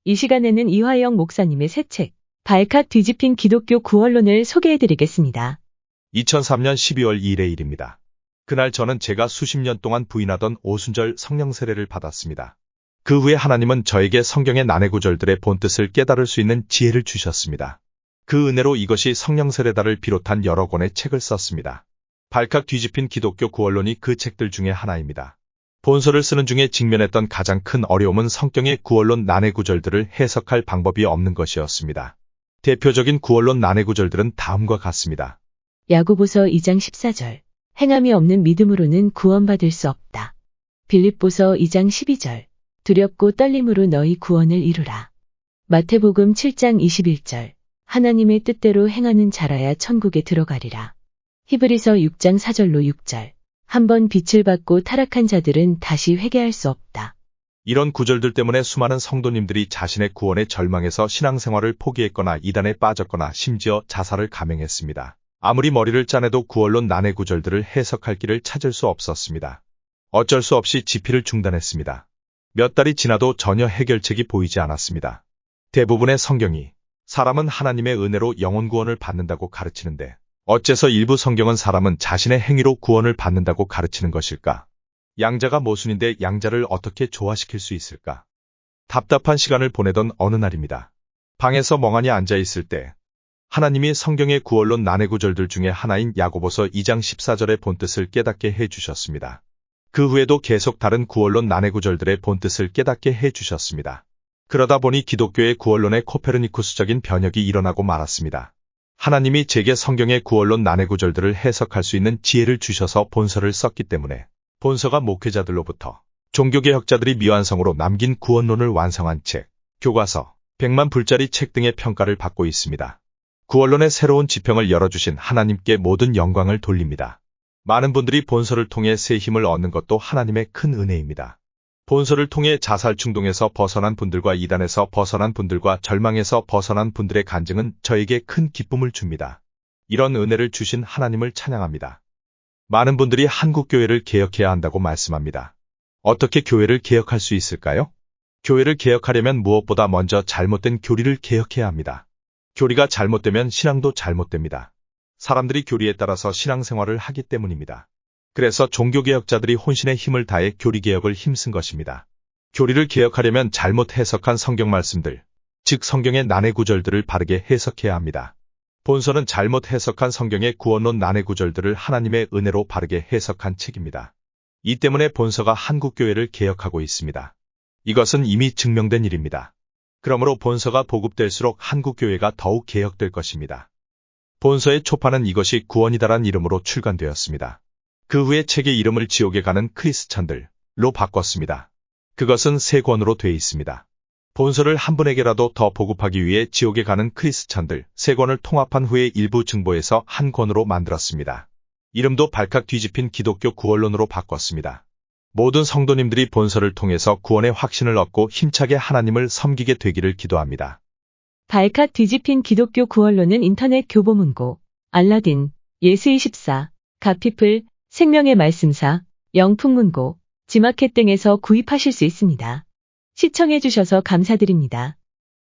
이 시간에는 이화영 목사님의 새 책, 발칵 뒤집힌 기독교 구원론을 소개해드리겠습니다. 2003년 12월 2일의 일입니다. 그날 저는 제가 수십 년 동안 부인하던 오순절 성령 세례를 받았습니다. 그 후에 하나님은 저에게 성경의 난해구절들의 본뜻을 깨달을 수 있는 지혜를 주셨습니다. 그 은혜로 이것이 성령 세례다를 비롯한 여러 권의 책을 썼습니다. 발칵 뒤집힌 기독교 구원론이 그 책들 중에 하나입니다. 본서를 쓰는 중에 직면했던 가장 큰 어려움은 성경의 구원론 난해구절들을 해석할 방법이 없는 것이었습니다. 대표적인 구원론 난해구절들은 다음과 같습니다. 야고보서 2장 14절. 행함이 없는 믿음으로는 구원받을 수 없다. 빌립보서 2장 12절. 두렵고 떨림으로 너희 구원을 이루라. 마태복음 7장 21절. 하나님의 뜻대로 행하는 자라야 천국에 들어가리라. 히브리서 6장 4절로 6절. 한번 빛을 받고 타락한 자들은 다시 회개할 수 없다. 이런 구절들 때문에 수많은 성도님들이 자신의 구원에 절망해서 신앙생활을 포기했거나 이단에 빠졌거나 심지어 자살을 감행했습니다. 아무리 머리를 짜내도 구원론 난해구절들을 해석할 길을 찾을 수 없었습니다. 어쩔 수 없이 집필을 중단했습니다. 몇 달이 지나도 전혀 해결책이 보이지 않았습니다. 대부분의 성경이 사람은 하나님의 은혜로 영혼 구원을 받는다고 가르치는데 어째서 일부 성경은 사람은 자신의 행위로 구원을 받는다고 가르치는 것일까? 양자가 모순인데 양자를 어떻게 조화시킬 수 있을까? 답답한 시간을 보내던 어느 날입니다. 방에서 멍하니 앉아 있을 때 하나님이 성경의 구원론 난해구절들 중에 하나인 야고보서 2장 14절의 본뜻을 깨닫게 해주셨습니다. 그 후에도 계속 다른 구원론 난해구절들의 본뜻을 깨닫게 해주셨습니다. 그러다 보니 기독교의 구원론의 코페르니쿠스적인 변혁이 일어나고 말았습니다. 하나님이 제게 성경의 구원론 난해구절들을 해석할 수 있는 지혜를 주셔서 본서를 썼기 때문에 본서가 목회자들로부터 종교개혁자들이 미완성으로 남긴 구원론을 완성한 책, 교과서, 100만 불짜리 책 등의 평가를 받고 있습니다. 구원론의 새로운 지평을 열어주신 하나님께 모든 영광을 돌립니다. 많은 분들이 본서를 통해 새 힘을 얻는 것도 하나님의 큰 은혜입니다. 본서를 통해 자살 충동에서 벗어난 분들과 이단에서 벗어난 분들과 절망에서 벗어난 분들의 간증은 저에게 큰 기쁨을 줍니다. 이런 은혜를 주신 하나님을 찬양합니다. 많은 분들이 한국 교회를 개혁해야 한다고 말씀합니다. 어떻게 교회를 개혁할 수 있을까요? 교회를 개혁하려면 무엇보다 먼저 잘못된 교리를 개혁해야 합니다. 교리가 잘못되면 신앙도 잘못됩니다. 사람들이 교리에 따라서 신앙생활을 하기 때문입니다. 그래서 종교개혁자들이 혼신의 힘을 다해 교리개혁을 힘쓴 것입니다. 교리를 개혁하려면 잘못 해석한 성경 말씀들, 즉 성경의 난해구절들을 바르게 해석해야 합니다. 본서는 잘못 해석한 성경의 구원론 난해구절들을 하나님의 은혜로 바르게 해석한 책입니다. 이 때문에 본서가 한국교회를 개혁하고 있습니다. 이것은 이미 증명된 일입니다. 그러므로 본서가 보급될수록 한국교회가 더욱 개혁될 것입니다. 본서의 초판은 이것이 구원이다란 이름으로 출간되었습니다. 그 후에 책의 이름을 지옥에 가는 크리스찬들로 바꿨습니다. 그것은 세 권으로 되어 있습니다. 본서를 한 분에게라도 더 보급하기 위해 지옥에 가는 크리스찬들 세 권을 통합한 후에 일부 증보해서 한 권으로 만들었습니다. 이름도 발칵 뒤집힌 기독교 구원론으로 바꿨습니다. 모든 성도님들이 본서를 통해서 구원의 확신을 얻고 힘차게 하나님을 섬기게 되기를 기도합니다. 발칵 뒤집힌 기독교 구원론은 인터넷 교보문고, 알라딘, 예스24, 가피플, 생명의 말씀사, 영풍문고, 지마켓 등에서 구입하실 수 있습니다. 시청해주셔서 감사드립니다.